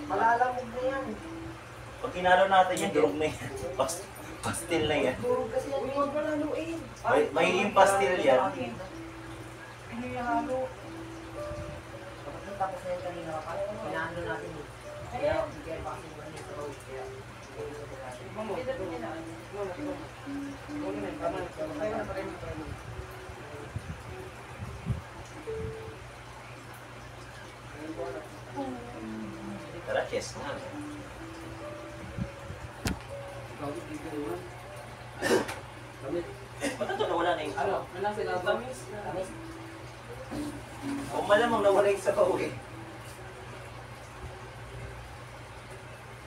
Malalamog na yan. Pag kinalo natin yung durog na yan, pastil na yan. Durog kasi yan. Huwag ka laluin. May yung pastil yan. Hindi yung halo. Tapos na yung kanina. Pinaano natin yun. Kaya pa kasi yung kanina sa road. Kaya tara, chess na. Ba't ito nawala na yung sabaw? Kung malamang nawala yung sabaw eh.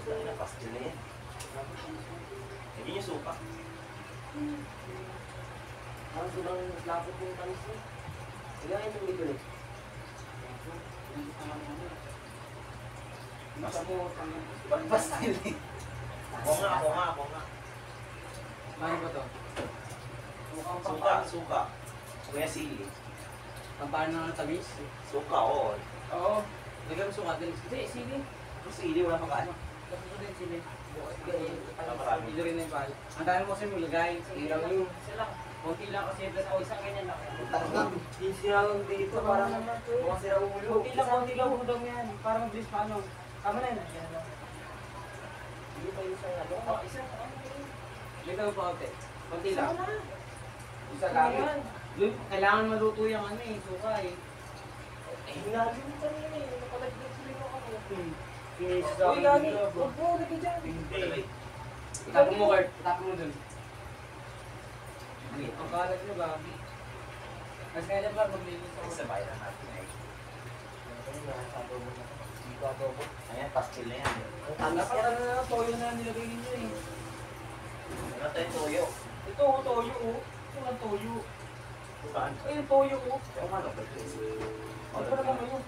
Dahil na pastil na yan. Hindi niyo suka. ang sobrang lapot yung tamis niya. Hindi nga yung dito eh. Ba't pastil eh? Ako nga. Ano ba to? Suka. Kuya sili. Pampano ng tamis? Suka, oo. Oo. Lagyan mo suka din. Hindi, sili. Sili, wala pang ano. Tapos ko din sili. Marami. Ilo rin na yung bahal. Ang dami mo kasi mulagay. Ilaw yung Isa lang. konti lang kasi ito sa isang ganyan lang. Hindi siya lang dito. Parang mukhang sila ulo. Konti lang udang yan. Parang mabilis paano. Tama na yun. Hindi pa yung sa ano. Isa. Dito pa konti. Konti lang. Isa Ano lang. yan? Kailangan maluto yung ano eh. Suka eh. Hinabi mo kanina eh. Nakalaglag sila yung ako. Finish sa Uy, gani. Huwag po, lagi dyan. Hindi. Itapon mo Kurt. Itapon mo dun. Ang kalat nyo gabi. Mas kaya ba maglinis ako? Sabay na natin eh. Ayan, pastil na yan. Ang tamis Dapat yan. ano na toyo na nilagay ninyo eh. Ano tayong toyo? Ito toyo oh. Ito ang toyo. Saan? Ay, toyo oh. Yung ano, please. Ano pa naman yun?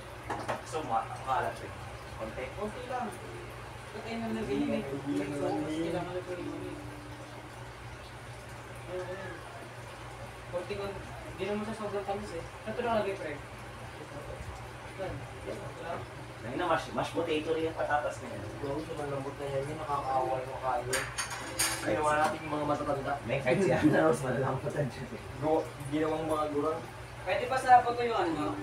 So, makalat eh. Konti. Konti lang. Ba't ay nalagay yun eh? Kailangan na pwede yun eh. Konti ko, hindi naman sa sobrang tamis eh. Ito na lagay pre. Yan. Ngayon na, mashed potato rin yung patatas na yan. Yung sumalambot na yan. Yung nakakaaway mo kayo. Ginawa natin yung mga matatanda. May kahit siya na, mas malalampatan siya. Ginawang mga gurang. Pwede pa sa photo yung ano?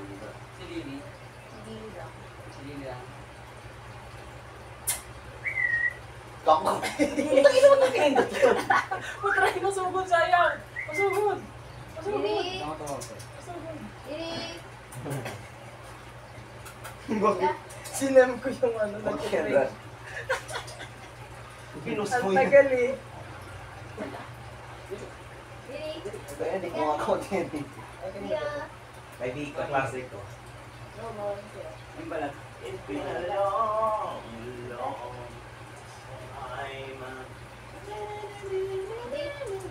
Si Lily. Hindi lang. Si Lily lang. Kako! Matry masugod sayang! Masugod! Masugod! Lily! Masugod! Lily! Bakit? Sinam ko yung ano. Pagkira. Pinus mo Ang yun. tagal eh. Lily! Kaya hindi ko account yan eh. Kuya! May di ka classic ko. Yung balat. It's been a long time.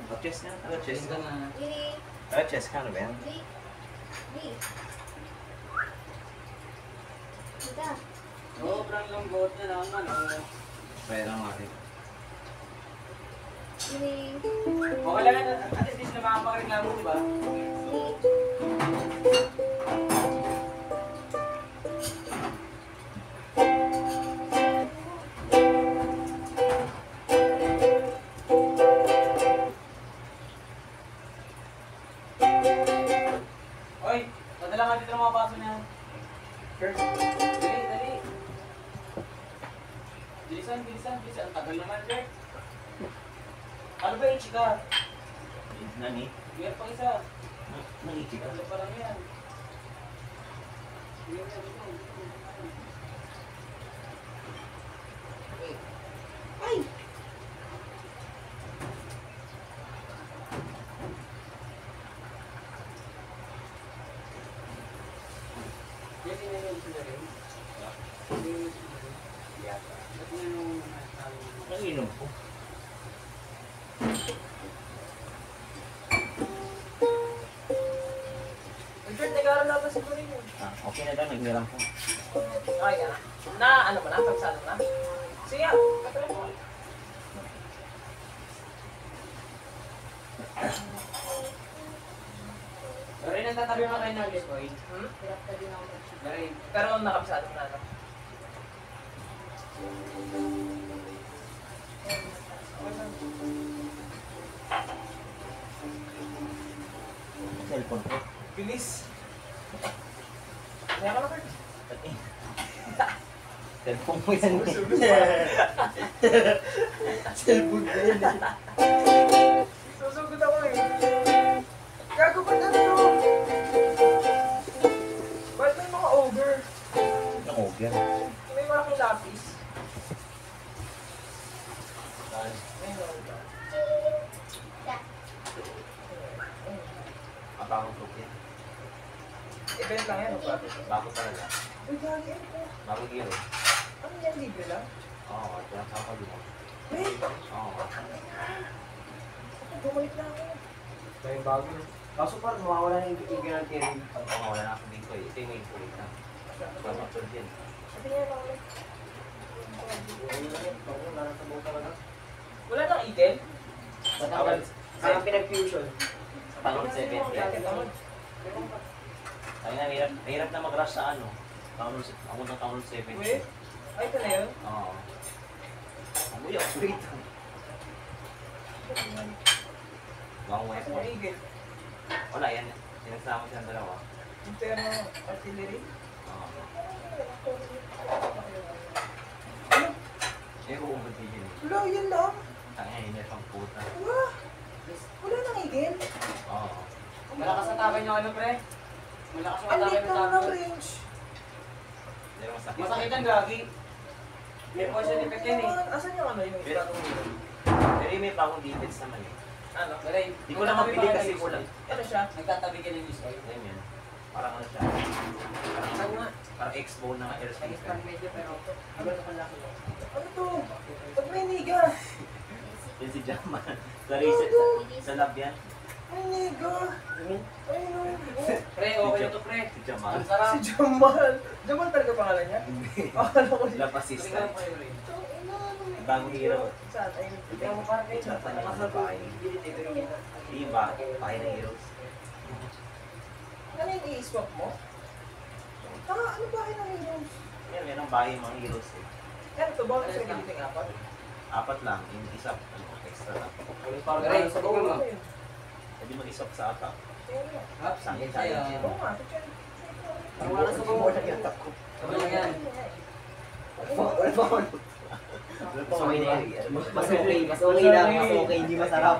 Oh, chess ka? Ano chess? Ito na. Lily! Ano chess ka? Ano ba yan? Lily! Lily! Tita! Sobrang lambot na naman. Kaya lang natin. Lily! Okay lang yan. At least di sila makapagreklamo, di ba? Lily! Oy, padala nga dito ng mga baso niya. Dali, dali. Bilisan. Ang tagal naman, Bert. Ano ba yung chika? Nani? Meron pang isa. Nangichi ka? Tatlo pa lang yan. Meron pa dito. Ay! Yan yung nanonood sila rin. Ba't nga nung Nanginom ko. Albert, nag-aaral si Corinne yun. Okay na daw, nagniram ko. Ay, ano ba na? Pagsalo na? Siya, katulad mo. Pero yung nagtatabi mo kayo ng Bitcoin. Hirap ka din ako mag-ship. Pero Pero nakabisado mo na, no? Cellphone ko. Bilis. Kaya ka na, Kurt. Cellphone mo yan. Cellphone ko yan. Susugod ako eh. Gago ba't ano to? Ba't may mga ogre? Ang ogre. May malaking lapis. May ogre. Mabakong group yan. Event lang yan, o ba? Bako talaga. Uy, gagi, ano to? Bakong giro. Ano yan, libre lang? Oo, tinatawag ko dito. Eh, Oo. bumalik na ako. Ito yung bago. Kaso parang mawawala na yung guarantee rin. Oo, wala na akong dito eh. Ito yung main point na. Pag-mature din. Sabi niya lang ulit. Wala na sa buong talaga. Wala nang eagle? Matawag. Parang pinag-fusion. Tanong 7. Ay na, mahirap na mag-rush sa ano. Ako ng tanong 7. Wait. Ay, ito na yun? Oo. Amoy ako. Wait. Long Kasi weapon. yung eagle. Wala yan. Sinagsama silang dalawa. Interno artillery. Oo. Ano? Eh, kung matigil. Wala, yun lang. Tangina, hindi pang puta. Wala. Wala nang eagle. Oo. malakas ang tapay nyo ano pre? Malakas ang Ang tapay lit ng lang ng tapay. range. Hindi masakit. Masakit ang gagi. May poison effect yan eh. Asan yung ano yung Pero- isang Pero yung may bagong defense naman eh. ano? Pero Hindi ko lang mabili kasi kulang. Ano siya? Nagtatabi ka ng Bitcoin. Ayun yun. Parang ano siya. Ano nga? Parang X-Bone ng airspeeder. medyo pero ano sa palaki. Ano to? Ba't may niga? Yun si Jaman. Sa reset, sa lab yan. May niga. Ay, no. Pre, okay na to pre. Si Jaman. Ang sarap. Si Jamal. Jamal talaga pangalan niya? Akala ko siya. Lab assistant. Tingnan mo kayo rin. Bagong hero. Saan? Ay, Tingnan mo parang kayo. Saan tayo Malakas sa na bahay? ito. Hindi yung bahay ng heroes. ano yung i-swap mo? Ano ba kayo ng heroes? Meron ang bahay ng mga heroes eh. Ano to? Bakit sa giliting apat? Apat lang. Yung isa, ano, extra lang. Parang Aray, sa tingnan mo. Pwede mag-isop sa ata. Haps, Sangin sa'yo. tayo. Oo nga, ito siya. Parang wala sa bumo. Sabay lang yan. Mas okay na yan. Mas okay. Mas okay lang. Mas okay. Hindi masarap.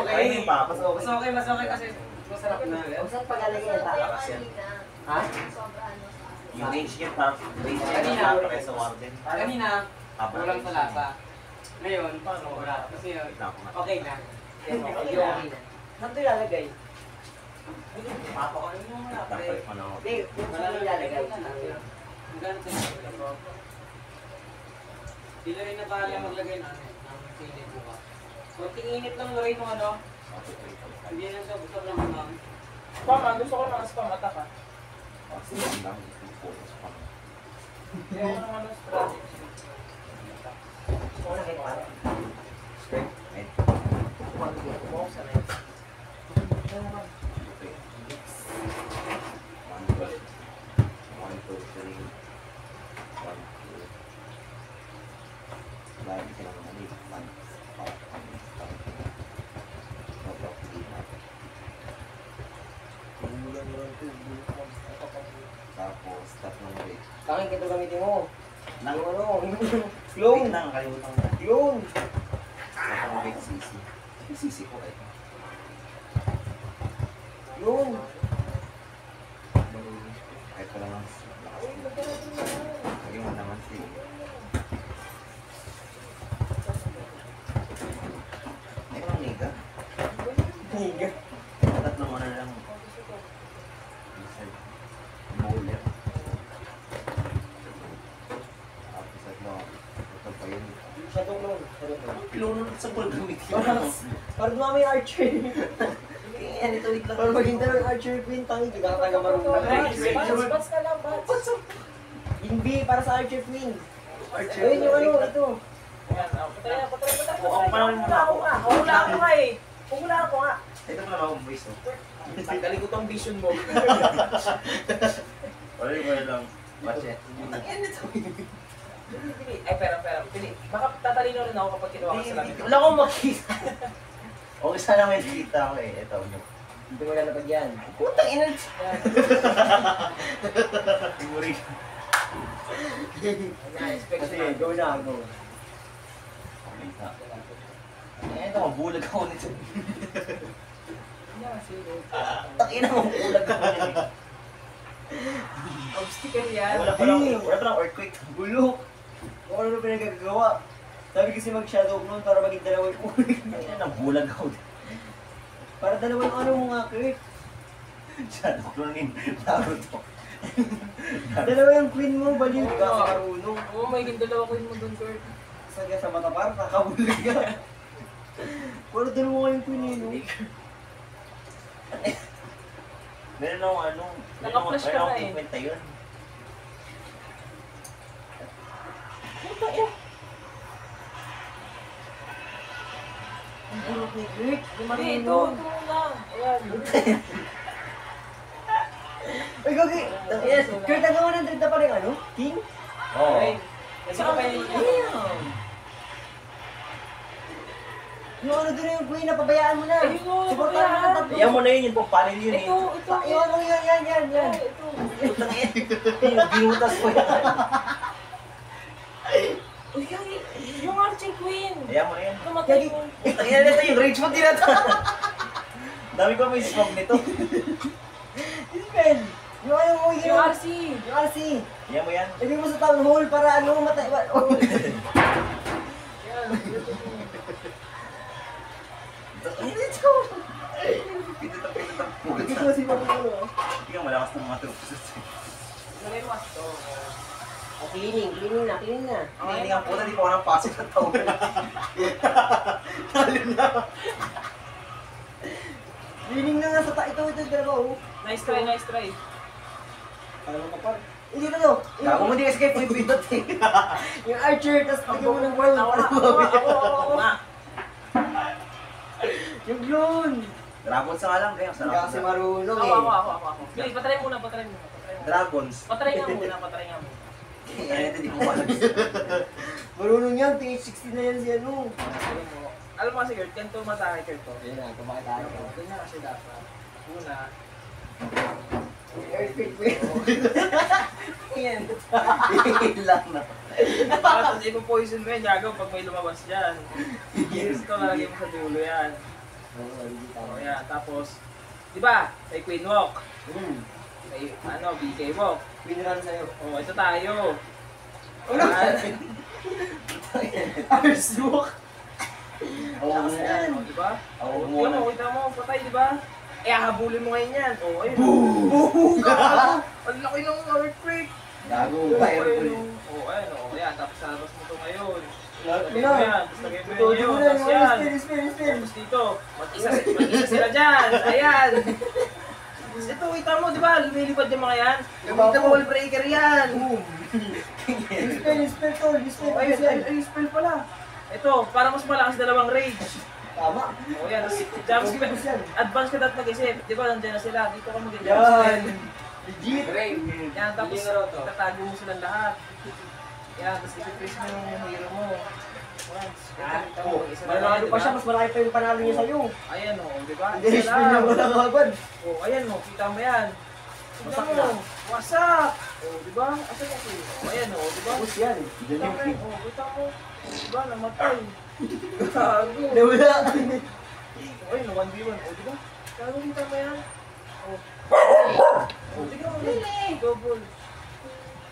Ay, hindi pa. Mas okay, mas okay kasi masarap na. Huwag saan pagalagay yan. Tatakas yan. Ha? Sobra ano sa akin. Yung range niya, parang range niya Kanina. na para sa Warden. Kanina, Haba kulang range sa niya. lasa. Ngayon, wala. Kasi Wait lang ako nga. okay na. Okay na. Saan ito ilalagay? Papakunin mo muna, pre. Dapat ano. Hindi. Kung saan ilalagay? Ang ganun tayo. Hindi na rin nakala maglagay na ng sili buka. Kunting init lang lagay mo ano. Hindi na siya sobrang lang. Spam, gusto ko ng spam attack ah. Sige lang. Focus pa. Hindi ako ng ano strategy. Sakit pa. Strength. Med. Bukas na yun. One, two, three. One, two. Lagi ka lang mali. One, five, five. No, no, hindi na. Tapos, tatlong break. Tangin kito gamitin mo. Nang Yung ano? Yung nang kalimutan mo na. Yun. Tatlong break sisi. Yung sisi ko eh. Yun. Kahit wala nang lakas mo. Lagi mo naman si... May mga niga. Higa. Tatlo mo na lang. Bowler. Tapos ito pa yun. Shadow clone. Shadow clone. Pilunod sa ball gamit Parang dumami yung archer. Yan, ito wait lang. Parang maging dalawang archer queen. Tangin. Hindi ka kaya marunong. Bats ka lang, bats. Hindi, para sa archer queen. Ayun yung ano, ito. Ayan, patry na, patry. Oo, ako pa naman muna ako. Hulaan ko nga eh. Hulaan ko nga. Ito pala akong voice, oh. Tanggalin ko tong vision mo. Wala yung lang. Watch it. Pili. Ay, pera. Pili. Baka tatalino rin ako kapag kinuha ko sa lamin. Wala akong makita. Okay, sana may nakita ko eh. Ito, no. Hindi mo lalapag yan. Putang ina. Siguri. Kasi go na, go. Eh, ito, mabulag ako nito. Yeah, sige. Takina mo, mabulag ako nito. Obstacle yan. Wala pa lang earthquake. Bulok. Kung ano na pinagagawa. Sabi kasi mag-shadow clone para maging dalawa yung ulo. Takina, nabulag ako. Para dalawa yung ano mo nga, Kurt. Shadow cloning. Naruto. Dalawa yung queen mo, baliw ka sa marunong. Oo, may dalawa ko yung mo doon, Kurt. Saga sa mata para kakabulag ka. Pero dalawa yung queen eh, no? Meron akong ano. Naka-flash ka na eh. Kwenta yun. Ang bulok ni Kurt. Hindi, ito lang. Ayan. Ay, gagi! Yes, Kurt, nagawa ng trip na pa rin ano? King? Oo. Okay. Kasi ka pa yun. Damn! Yung ano doon yung queen, napabayaan mo na. Ayun mo, Supportahan mo ng tatlo. Iyan mo na yun, yung panel yun eh. Ito. Iwan mo yan. Ito. Ginutas ko yan. Uy, yung Archie Queen. Ayan mo na yan. Namatay mo. Takina nito yung rage mo tinata. Dami ko may smoke nito. Ispen! Yung ano mo Yung yun? RC. Yung RC! Ayan mo yan. Lagay mo sa town hall para ano, matay. Yan. Hindi ko si Pamulo. Hindi ka malakas ng mga trupos. Lagay mo kasi ito. Oh, cleaning na. Hindi nga puta, di pa ako nang pasok ng taon. Cleaning na nga sa ito dalawa oh. Nice try. Ano ka pa? Hindi na to. Gago mo di kasi kayo pipindot eh. Yung archer, tapos lagyan mo ng world. Ako nga. Yung yun. Dragons na nga lang, kaya Hindi sarap. kasi marunong eh. Ako. Please, patry muna. Dragons. Patry nga muna. Kaya ito di ko malakas. Marunong yan, TH16 na yan si ano. Alam mo kasi, Kurt, ganito matake, Kurt, to. Ayun na, kumakita ako. Ganyan kasi dapat. Una, Earthquake mo yun. yan. Lang na. Tapos ipo-poison mo yan, Jago, pag may lumabas dyan. Years ko lalagay mo sa dulo yan. Oo, hindi O tama. yan, tapos, di ba, may Queen Walk, Hmm. may BK Walk. Pinran sa'yo. O, ito tayo. Ano? Ars walk. Oo, Tapos yan, o, di ba? Oo, O, mo yun, na. o, kita mo, patay, di ba? Eh, habulin mo ngayon yan. O, ayun. Boom! Ang laki ng earthquake. Gago, O, fire ayun, ulit. o, ayun, o, yan, tapos salabas mo ito ngayon. Lahat Lagay mo na. yan, tapos lagay mo Ito, yan yun, na. tapos yan. Spin. Tapos dito, mag-isa sila dyan. Ayan. Ito, kita mo, di ba? Lumilipad yung mga yan. Gamitan mo wall breaker yan. Spin, tol. Oh, ayun, spell pala. Ito, para mas malakas dalawang rage. Tama. O yan, tapos jump spell. Advance ka dapat mag-isip. Di ba, nandiyan na sila. Dito ka mag-jump Yan. spell. Legit. Yan, tapos Hindi na raw to. tatago mo silang lahat. Yan, tapos i-freeze mo yung hero mo. Once, mag-isa na lang, Manalo di pa ba? siya, mas malaki pa yung panalo niya sa'yo. Ayan o, di ba? Hindi, spin niya wala kagad. O, ayan o, kita mo yan. Kita Wasak mo, na. wasak! O, di ba? Asan yung queen? O, ayan o, di ba? Tapos yan. Kita mo, o, kita mo. O, di ba? Namatay. Gago. Nawala. O, ayun, 1v1. O, di ba? Gago, kita mo yan. O, tignan mo. Double.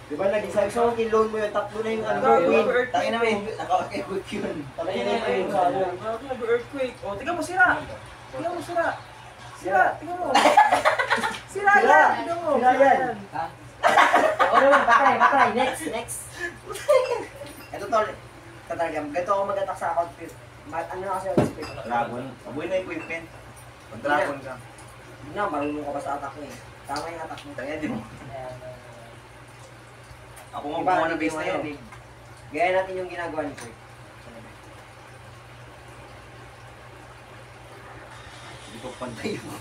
Di ba nag-isang sa akin, loan mo yung tatlo na yung ano, Gago, queen. earthquake. Tangin na may nakaka-equip yun. Tatlo na Ayun, yung queen ayun, sa ano. gago, nag-earthquake. O, tignan mo, sira. Tignan mo, sira. Sira, tignan mo. Sira Sira. yan, tignan mo. Sira yan. yan. O naman, bakray. Next. Ito tol. Tatagam, ganito ako mag-attack sa account. Ano na kasi ang split? Dragon. Mabuhay na equipment. Pag dragon ka. Hindi na, marunong ka pa sa attack niya eh. Tama yung attack mo. Tangin di mo. Ako nga Iba, bumawa ng base na ano, yan. Gaya natin yung ginagawa ni Kurt. pagpantay mo.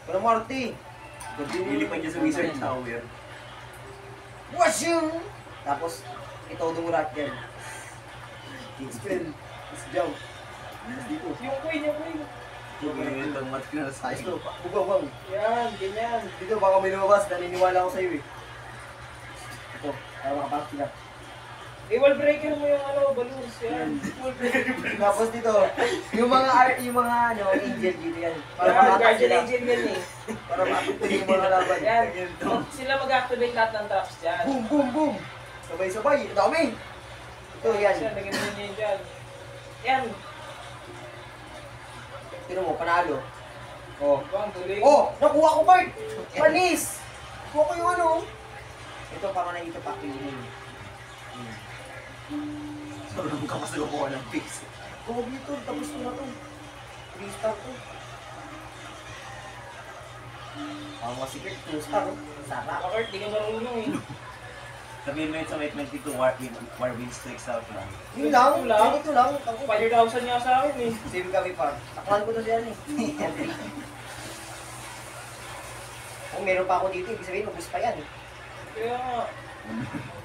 Wala Marty. Lilipad niya sa Wizard Tower. Wash you! Tapos, ito dumurat yan. Spell. Tapos jump. Tapos dito. Yung queen, yung queen. Yung itong mat na sa Ito, bugawang. Yan, ganyan. Dito, baka may lumabas. Naniniwala ako sa'yo eh. Ito, para makapasok sila. Eh, wall breaker mo yung ano, balloons. Yan. Tapos dito, yung mga angel dito yan. Para Yan, makapasok guardian sila. angel yan eh. Para makapasok yung mga laban. Yan. Sila mag-activate lahat ng traps dyan. Boom, boom, boom! Sabay-sabay, ang dami! Ito, yan. Yan, lagyan mo niya dyan. Yan. Tino mo, panalo. Oh. Bang, tuloy. Oh! Nakuha ko, Bart! Panis! Nakuha ko yung ano. Ito, para na ito pakilin. Sobrang kapas na kukuha ng fix. Huwag nito, tapos ko na to. 3-star to. Ang masikip, 2-star. Sarap. Bakit, di ka marunong eh. Sabihin mo yun sa may 22 war win streaks out lang. Yun lang, Ito lang. ito lang. 5,000 nga sa akin eh. Save kami pa. Taklan ko to siya eh. Kung meron pa ako dito, ibig sabihin, ubus pa yan. Kaya nga.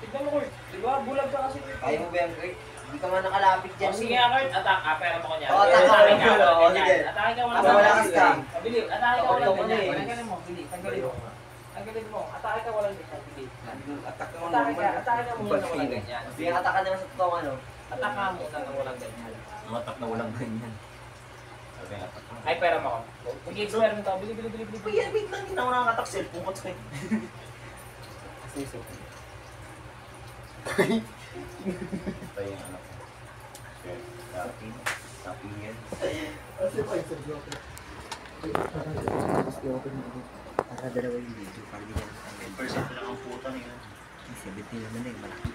Tignan mo, Kurt. Di ba? Bulag ka kasi. Kaya mo ba yan, Kurt? Hindi ka man nakalapit dyan. Oh, sige nga, Kurt. Attack. Pera mo ko niya. Oh, attack ka. Atake ka. Oh, Ganyan. sige. Atake ka. Basta wala kang scam. Bili. Atake ka. Walang Ito, ganyan. eh. Tanggalin mo. Bili. Tanggalin mo. Tanggalin mo. Atake ka. Walang ganyan. Bili. Attack ka Atake ka. Atake ka muna na walang ganyan. Sige, atakan naman sa totoong ano. Atake ka muna na walang ganyan. Matak na walang ganyan. Sabi nga, attack mo. Ay, pera mo ko. Mag-experiment ako. Bili. Uy, yan, wait lang. Hindi na ako nakakatak cellphone ko. Tsaka ito yung ano. Copy yan. Para dalawa yung video. Para di ka First, ito lang ang puta na yun. 17 naman eh. Malaki.